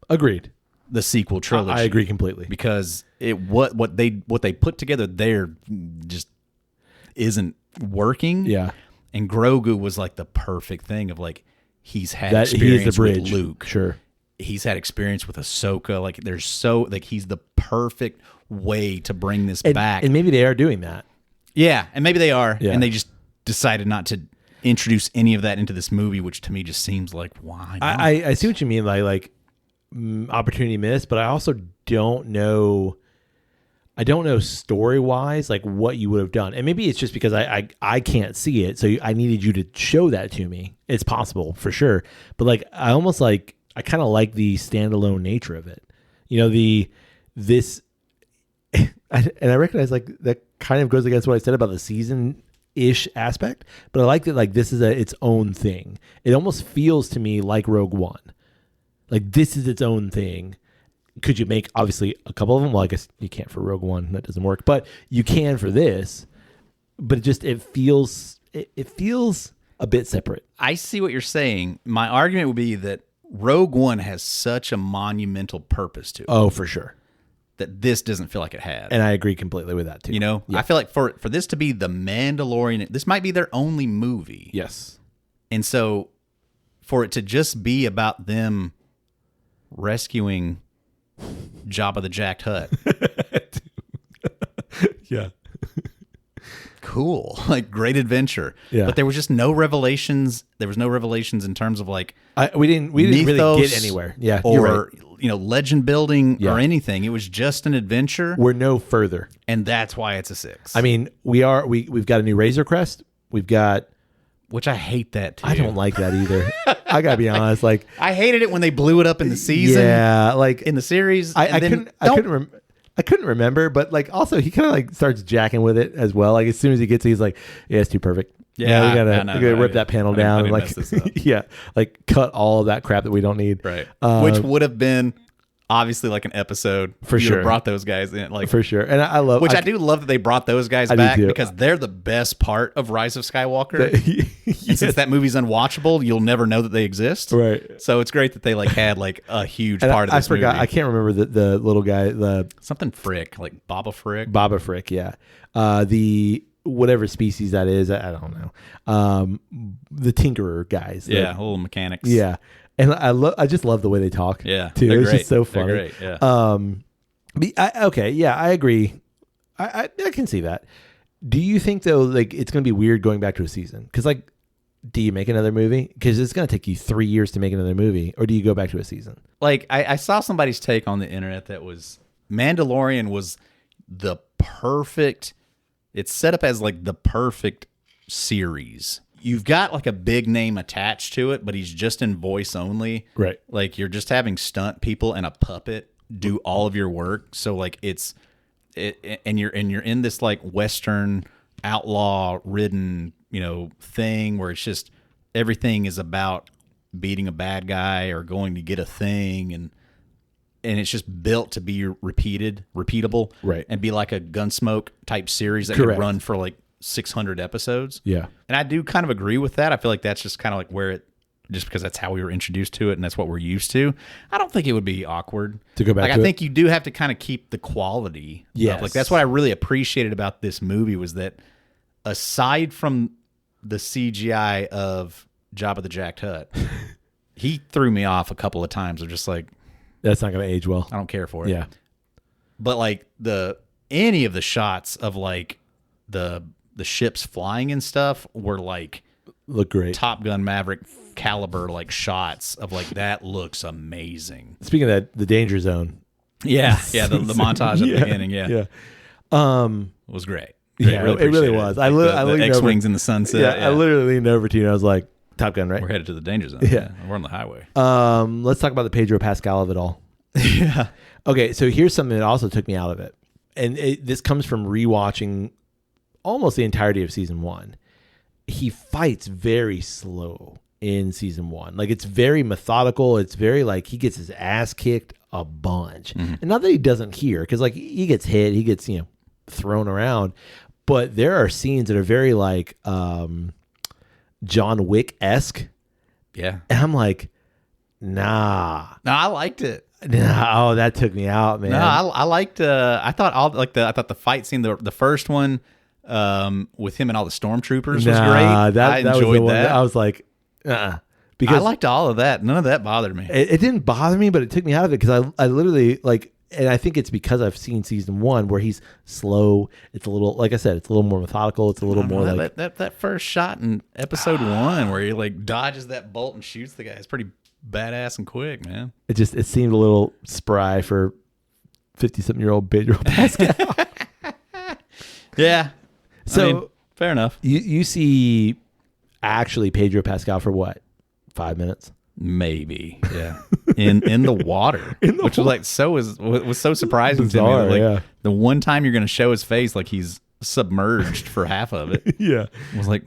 agreed the sequel trilogy. I agree completely, because what they put together there just isn't working. Yeah. And Grogu was like the perfect thing of like, he's had experience with Luke. Sure. He's had experience with Ahsoka. Like there's he's the perfect way to bring this back. And maybe they are doing that. Yeah. And maybe they are. Yeah. And they just decided not to introduce any of that into this movie, which to me just seems like, why not? I see what you mean by like opportunity missed, but I also don't know. I don't know story wise like what you would have done, and maybe it's just because I can't see it, so I needed you to show that to me. It's possible for sure, but like I kind of like the standalone nature of it. You know, this, and I recognize like that kind of goes against what I said about the season-ish aspect, but I like that like this is its own thing. It almost feels to me like Rogue One. Like this is its own thing. Could you make obviously a couple of them? Well, I guess you can't for Rogue One. That doesn't work, but you can for this. But it feels a bit separate. I see what you're saying. My argument would be that Rogue One has such a monumental purpose to it. Oh, for sure. That this doesn't feel like it had. And I agree completely with that too. You know, I feel like for this to be the Mandalorian, this might be their only movie. Yes. And so for it to just be about them rescuing Jabba the Jacked Hut. Yeah. Cool. Like great adventure. Yeah. But there was just no revelations. There was no revelations in terms of like we didn't really get anywhere. Yeah. Or legend building or anything. It was just an adventure. We're no further. And that's why it's a 6. I mean, we've got a new Razor Crest. We've got, which I hate that too. I don't like that either. I gotta be honest. Like I hated it when they blew it up in the season. Yeah, like in the series. I couldn't remember, but like also he kind of like starts jacking with it as well. Like as soon as he gets it, he's like, yeah, it's too perfect. Yeah, we gotta rip that panel down and like yeah, like cut all of that crap that we don't need. Right. Which would have been obviously like an episode for sure. Brought those guys in, like for sure. And I love, I do love that they brought those guys back because they're the best part of Rise of Skywalker. Yes. And since that movie's unwatchable, you'll never know that they exist. Right. So it's great that they like had like a huge part of this movie. I can't remember the little guy, something Frick, like Boba Frick. Boba Frick, yeah. The whatever species that is, I don't know. The Tinkerer guys. Yeah, little mechanics. Yeah. And I just love the way they talk. Yeah, too. It's just so funny. They're great, yeah. Okay, yeah, I agree. I can see that. Do you think though, like it's going to be weird going back to a season? Because like, do you make another movie? Because it's going to take you 3 years to make another movie, or do you go back to a season? Like I saw somebody's take on the internet that was Mandalorian was the perfect. It's set up as like the perfect series. You've got like a big name attached to it, but he's just in voice only. Right. Like you're just having stunt people and a puppet do all of your work. So like and you're in this like Western outlaw ridden, thing where it's just everything is about beating a bad guy or going to get a thing and it's just built to be repeatable. Right. And be like a Gunsmoke type series that Correct. could run for like 600 episodes. Yeah. And I do kind of agree with that. I feel like that's just kind of like where just because that's how we were introduced to it and that's what we're used to. I don't think it would be awkward to go back to I think you do have to kind of keep the quality. Yes. Like that's what I really appreciated about this movie was that aside from the CGI of Jabba the Jacked Hut, he threw me off a couple of times of just like, that's not going to age well. I don't care for it. Yeah. But like any of the shots of like the ships flying and stuff were like look great. Top Gun Maverick caliber like shots of like that looks amazing. Speaking of that, the danger zone. Yeah. Yeah. The montage at the beginning. Yeah. Yeah. Was great. Yeah, it really was. I the X-wings in the sunset. Yeah, I literally leaned over to you and I was like, Top Gun, right? We're headed to the danger zone. Yeah. We're on the highway. Let's talk about the Pedro Pascal of it all. Yeah. Okay, so here's something that also took me out of it. And this comes from rewatching almost the entirety of season 1. He fights very slow in season 1. Like it's very methodical. It's very like he gets his ass kicked a bunch. Mm-hmm. And not that he doesn't hear, because like he gets hit, he gets, thrown around. But there are scenes that are very like John Wick-esque. Yeah. And I'm like, nah. No, I liked it. Nah, that took me out, man. No, I liked I thought the fight scene, the first one with him and all the stormtroopers was great. I enjoyed that. I was like, because I liked all of that. None of that bothered me. It didn't bother me, but it took me out of it because I literally like, and I think it's because I've seen season 1 where he's slow. It's a little, like I said, it's a little more methodical. It's a little more like that first shot in episode 1 where he like dodges that bolt and shoots the guy. It's pretty badass and quick, man. It seemed a little spry for 50-something-year-old Pedro Pascal. Yeah. So I mean, fair enough. you see actually Pedro Pascal for what? 5 minutes? Maybe. Yeah. In the water. Which was like was so surprising Bizarre, to me. Like yeah. the one time you're gonna show his face, like he's submerged for half of it. Yeah. I was like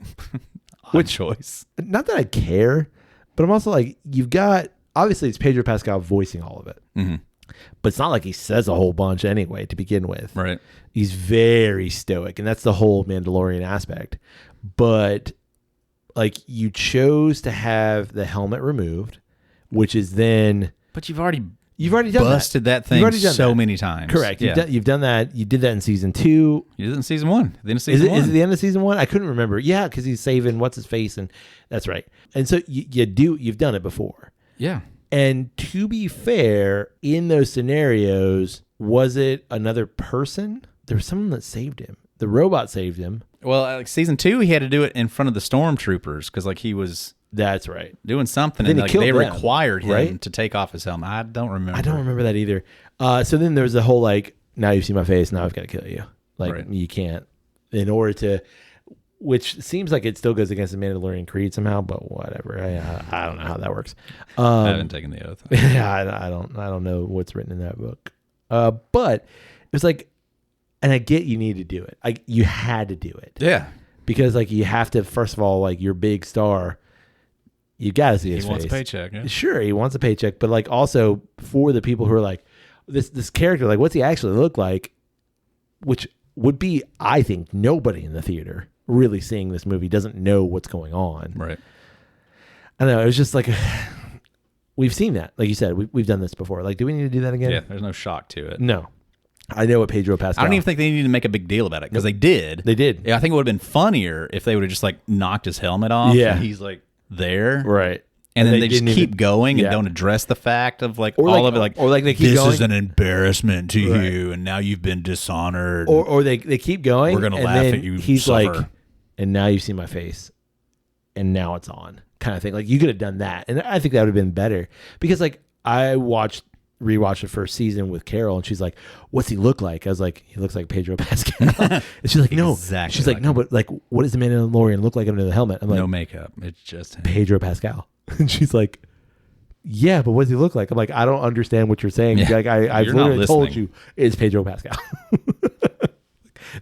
odd choice. Not that I care, but I'm also like, you've got, obviously it's Pedro Pascal voicing all of it. Mm-hmm. But it's not like he says a whole bunch anyway to begin with. Right. He's very stoic, and that's the whole Mandalorian aspect. But like, you chose to have the helmet removed, which is then... But you've already done busted that thing so that. many times. Correct. Yeah. You've done that. You did that in season 2. You did it in season 1. The end of season 1. Is it the end of season 1? I couldn't remember. Yeah, because he's saving what's his face, and that's right. And so you've done it before. Yeah. And to be fair, in those scenarios, was it another person? There was someone that saved him. The robot saved him. Well, like season 2, he had to do it in front of the stormtroopers because like he was That's right. doing something, Then and he like killed they them, required him right? to take off his helmet. I don't remember. I don't remember that either. So then there's the whole like, now you've seen my face, now I've got to kill you. Like Right. you can't, in order to, which seems like it still goes against the Mandalorian creed somehow, but whatever. I don't know how that works. I haven't taken the oath. Yeah, I don't know what's written in that book. But it was like, and I get you need to do it. You had to do it. Yeah. Because like you have to, first of all, like your big star, you got to see his He wants a face. paycheck. Yeah. Sure, he wants a paycheck, but like also for the people who are like, this character, like what's he actually look like? Which would be, I think, nobody in the theater really seeing this movie doesn't know what's going on. Right. I don't know. It was just like, we've seen that. Like you said, we've done this before. Like, do we need to do that again? Yeah. There's no shock to it. No. I know what Pedro Pascal. I don't even think they needed to make a big deal about it because they did. They did. Yeah, I think it would have been funnier if they would have just like knocked his helmet off. Yeah. And he's like there. Right. And then they didn't just keep even- going and yeah. don't address the fact of like Or all like- of it. Like, or like they keep this going. is an embarrassment to Right. you, and now you've been dishonored. Or they keep going. We're gonna and laugh then at you, He's suffer. like, and now you see my face, and now it's on, kind of thing. Like you could have done that, and I think that would have been better because like I rewatched the first season with Carol, and she's like, "What's he look like?" I was like, "He looks like Pedro Pascal." And she's like, "No." Exactly She's like, like "No, him. but like, what does the Mandalorian look like under the helmet?" I'm like, no makeup. It's just him. Pedro Pascal. And she's like, "Yeah, but what does he look like?" I'm like, "I don't understand what you're saying." Yeah. Like I've You're not literally told listening. you it's Pedro Pascal.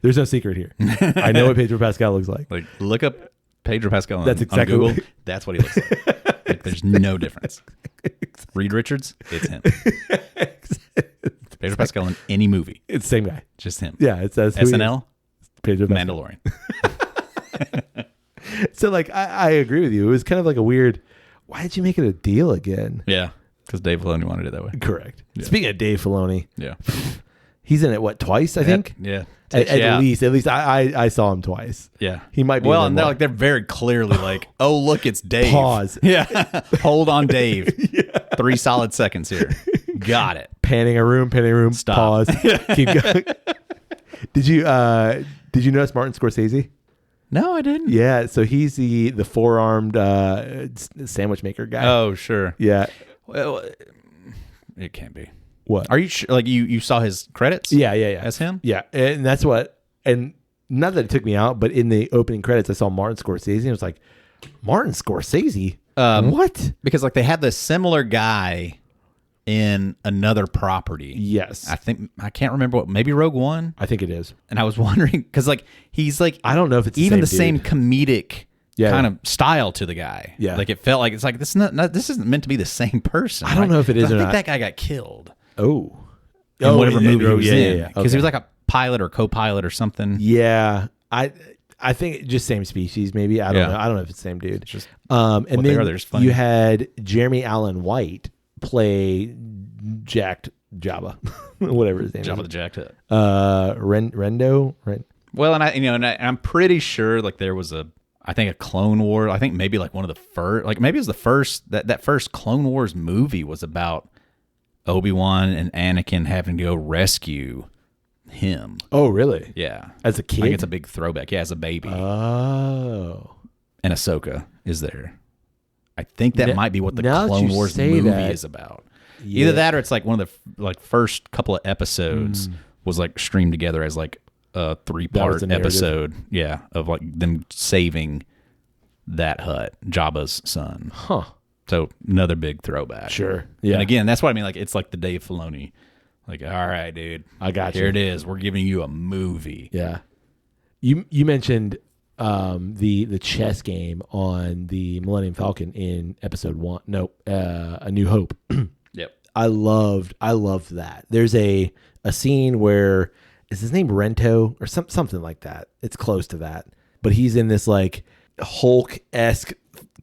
There's no secret here. I know what Pedro Pascal looks like. Like look up Pedro Pascal That's on exactly Google. what- That's what he looks like. Like there's no difference. Reed Richards, it's him. Pedro Pascal in any movie, It's the same guy. just him. Yeah, it's that's who he is. SNL, Pedro Pascal. Mandalorian. So like I agree with you. It was kind of like a weird. Why did you make it a deal again? Yeah, because Dave Filoni wanted it that way. Correct. Speaking of Dave Filoni, Yeah, he's in it what twice? I think. Yeah, At least I saw him twice. Yeah. He might be Well, in and there they're more. like they're very clearly like, oh look, it's Dave. Pause. Yeah. Hold on, Dave. 3 solid seconds here. Got it. Panning a room. Stop. Pause. Keep going. Did you notice Martin Scorsese? No, I didn't. Yeah, so he's the four-armed sandwich maker guy. Oh, sure. Yeah. Well, it can't be. What? Are you sure? Like you saw his credits? Yeah. That's him? Yeah, and that's what. And not that it took me out, but in the opening credits, I saw Martin Scorsese, and I was like, Martin Scorsese? What? Because like they had the similar guy in another property. Yes, I can't remember what, maybe Rogue One. I think it is. And I was wondering because like he's like I don't know if it's even the same same comedic Yeah. kind of style to the guy. Yeah. Like it felt like it's like this isn't meant to be the same person. I don't right? know if it is 'Cause or I think not. that guy got killed Oh, in whatever movie he was yeah, in. yeah, Because he was like a pilot or co-pilot or something. Yeah, I think just same species, mayy. I don't Yeah. know. I don't know if it's the same dude. Just and what they then are, they're just funny. you had Jeremy Allen White play Jacked Jabba, whatever his name Jabba is. the Jacked Hut. Rendo. Well, and I'm pretty sure like there was I think a Clone War. I think maybe like one of the first, like maybe it was the first that first Clone Wars movie was about Obi-Wan and Anakin having to go rescue him. Oh, really? Yeah, As a kid? like it's a big throwback. Yeah, as a baby, Oh. and Ahsoka is there. I think that Now- might be what the now that Clone you Wars say movie that- is about. Yeah. Either that or it's like one of the like first couple of episodes was like streamed together as like a That was 3-part the narrative. episode, yeah, of like them saving that hut, Jabba's son. Huh. So another big throwback. Sure. Yeah. And again, that's what I mean. Like, it's like the Dave Filoni. Like, all right, dude, I got here you. it is. We're giving you a movie. Yeah. You mentioned the chess game on the Millennium Falcon in episode 1. No, A New Hope. Yep. I loved that. There's a scene where, is his name Rento or something like that? It's close to that. But he's in this like Hulk-esque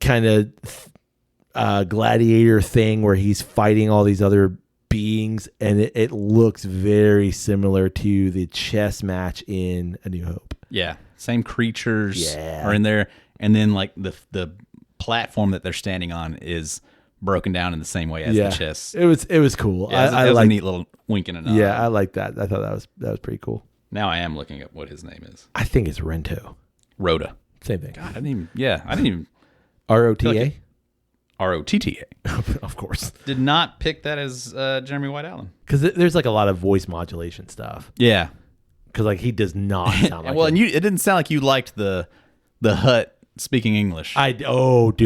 kind of gladiator thing where he's fighting all these other beings, and it looks very similar to the chess match in A New Hope. Yeah. Same creatures Yeah. are in there. And then like the platform that they're standing on is broken down in the same way as the chess. It was cool. Yeah, it was a neat little wink and a nod. Yeah, I like that. I thought that was pretty cool. Now I am looking at what his name is. I think it's Rento. Rhoda. Same thing. God, I didn't even ROTA. ROTTA. Of course, Did not pick that as Jeremy White Allen. because there's like a lot of voice modulation stuff. Yeah. Because like he does not sound like Well, him. and it didn't sound like you liked the Hut speaking English dude.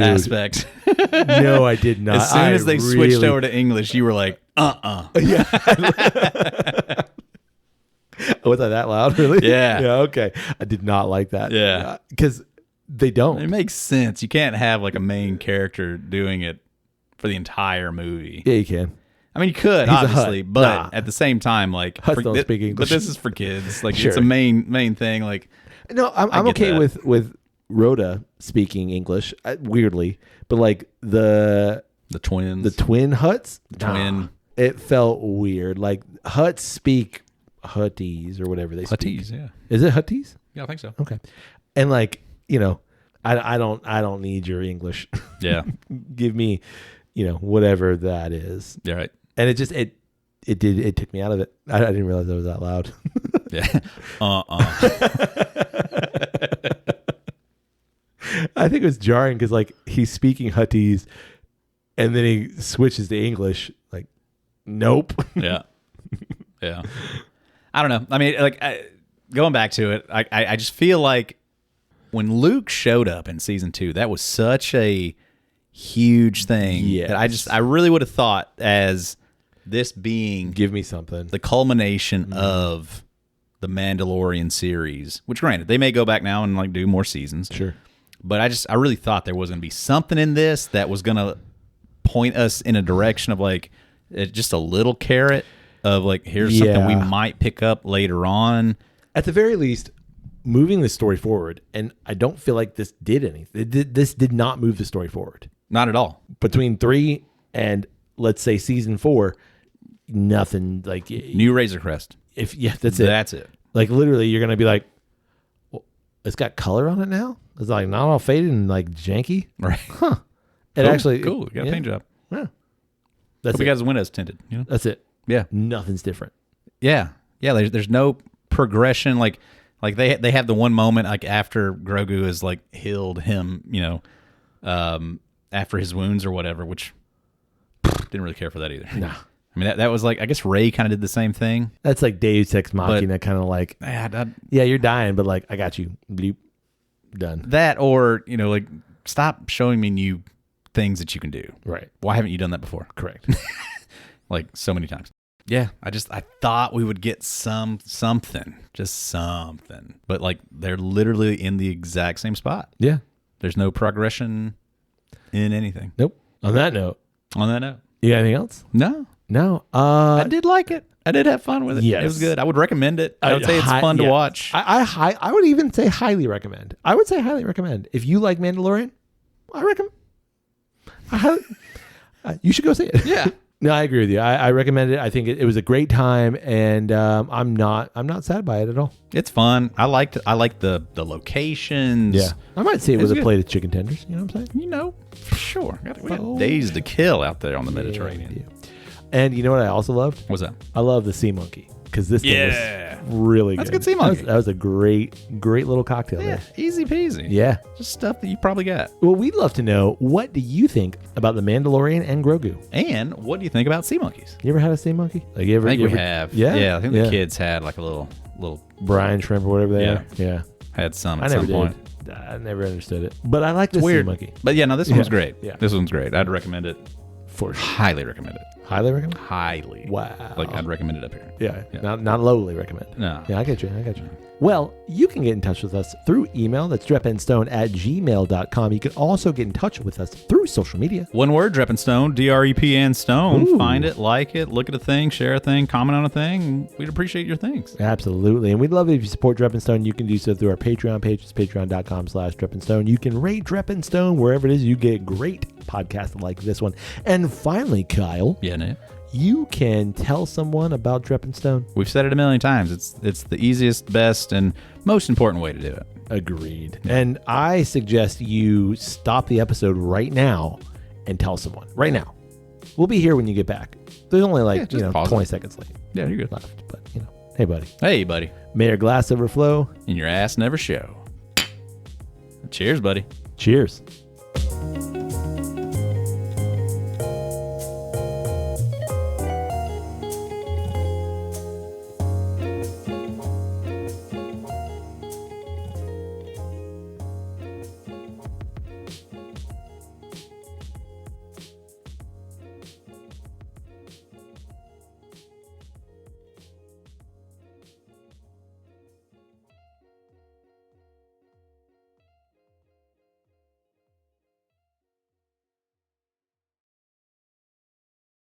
aspect. No, I did not. As soon as they switched over to English, you were like, Yeah. Was I that loud? Really? Yeah. Yeah. Okay. I did not like that. Yeah. Because they don't. It makes sense. You can't have like a main character doing it for the entire movie. Yeah, you can. I mean, you could, He's a obviously, Hut. but Nah. at the same time, like, Huts don't speak But English. this is for kids. Like, Sure. it's a main thing. Like, No, I'm get okay that. with Rhoda speaking English, weirdly, but like the twins. twin Huts, Twin. it felt weird. Like Huts speak Hutties or whatever they speak. Hutties, yeah. Is it Hutties? Yeah, I think so. Okay, and like I don't need your English. Yeah. Give me, whatever that is. Yeah, right. And it took me out of it. I didn't realize I was that loud. Yeah. I think it was jarring because like he's speaking Huttese and then he switches to English. Like, nope. Yeah. Yeah. I don't know. I mean, like, going back to it, I just feel like when Luke showed up in season 2, that was such a huge thing that I really would have thought as this being Give me something. the culmination of the Mandalorian series, which granted, they may go back now and like do more seasons. Sure. But I really thought there was going to be something in this that was going to point us in a direction of like just a little carrot of like, here's something we might pick up later on. At the very least, moving the story forward, and I don't feel like this did anything. This did not move the story forward. Not at all. Between 3 and let's say season 4, nothing. Like New Razor Crest. that's it. That's it. Like literally, you're gonna be like, well, it's got color on it now. It's like not all faded and like janky. Right. Huh. It Cool, actually cool. You got a paint job. Yeah. That's Hope you guys' windows tinted. You know? That's it. Yeah. Nothing's different. Yeah. Yeah. There's no progression. Like they have the one moment like after Grogu has like healed him, after his wounds or whatever, which didn't really care for that either. Nah. I mean, that was like, I guess Ray kind of did the same thing. That's like Deus Ex Machina, kind of like, yeah, you're dying, but like, I got you. Bleep. Done. That or, like, stop showing me new things that you can do. Right. Why haven't you done that before? Correct. Like, so many times. Yeah, I thought we would get something. Just something. But, like, they're literally in the exact same spot. Yeah. There's no progression in anything. Nope. On that note, On that note. you got anything else? No. No. I did like it. I did have fun with it. Yes. It was good. I would recommend it. I would say it's fun to watch. I would even say highly recommend. I would say highly recommend. If you like Mandalorian, I recommend. You should go see it. Yeah. No, I agree with you. I recommend it. I think it was a great time, and I'm not sad by it at all. It's fun. I liked the locations. Yeah, I might see it It's with a good. plate of chicken tenders. You know what I'm saying? For sure. We got days to kill out there on the Mediterranean. Yeah. And you know what I also loved? What's that? I love the sea monkey because this thing Yeah. was really That's good. good sea monkey. That was a great little cocktail. Yeah, There. easy peasy. Yeah. Just stuff that you probably got. Well, we'd love to know, what do you think about the Mandalorian and Grogu? And what do you think about sea monkeys? You ever had a sea monkey? Like you ever? I think you we ever- have. Yeah. Yeah, I think the kids had like a little little brine shrimp or whatever they are. Yeah. had some I at never some point. did. I never understood it. But I like this sea Weird. monkey. But yeah, no, this one's great. Yeah. This one's great. I'd recommend it. For sure. Highly recommend it. Highly recommend? Highly. Wow. Like I'd recommend it up here. Yeah. Not lowly recommend. No. Yeah, I get you. Well, you can get in touch with us through email. That's drepandstone@gmail.com. You can also get in touch with us through social media. One word, Drep and Stone, DREP and Stone. Ooh. Find it, like it, look at a thing, share a thing, comment on a thing. We'd appreciate your things. Absolutely. And we'd love it if you support Drep and Stone. You can do so through our Patreon page. It's patreon.com/Drep and Stone. You can rate Drep and Stone wherever it is you get great podcasts like this one. And finally, Kyle. Yeah, Nate. You can tell someone about Drep and Stone. We've said it a million times. It's the easiest, best, and most important way to do it. Agreed. And I suggest you stop the episode right now and tell someone. Right now. We'll be here when you get back. There's only 20 seconds left. Yeah, you're good. Left. But, hey, buddy. Hey, buddy. May your glass overflow. And your ass never show. Cheers, buddy. Cheers.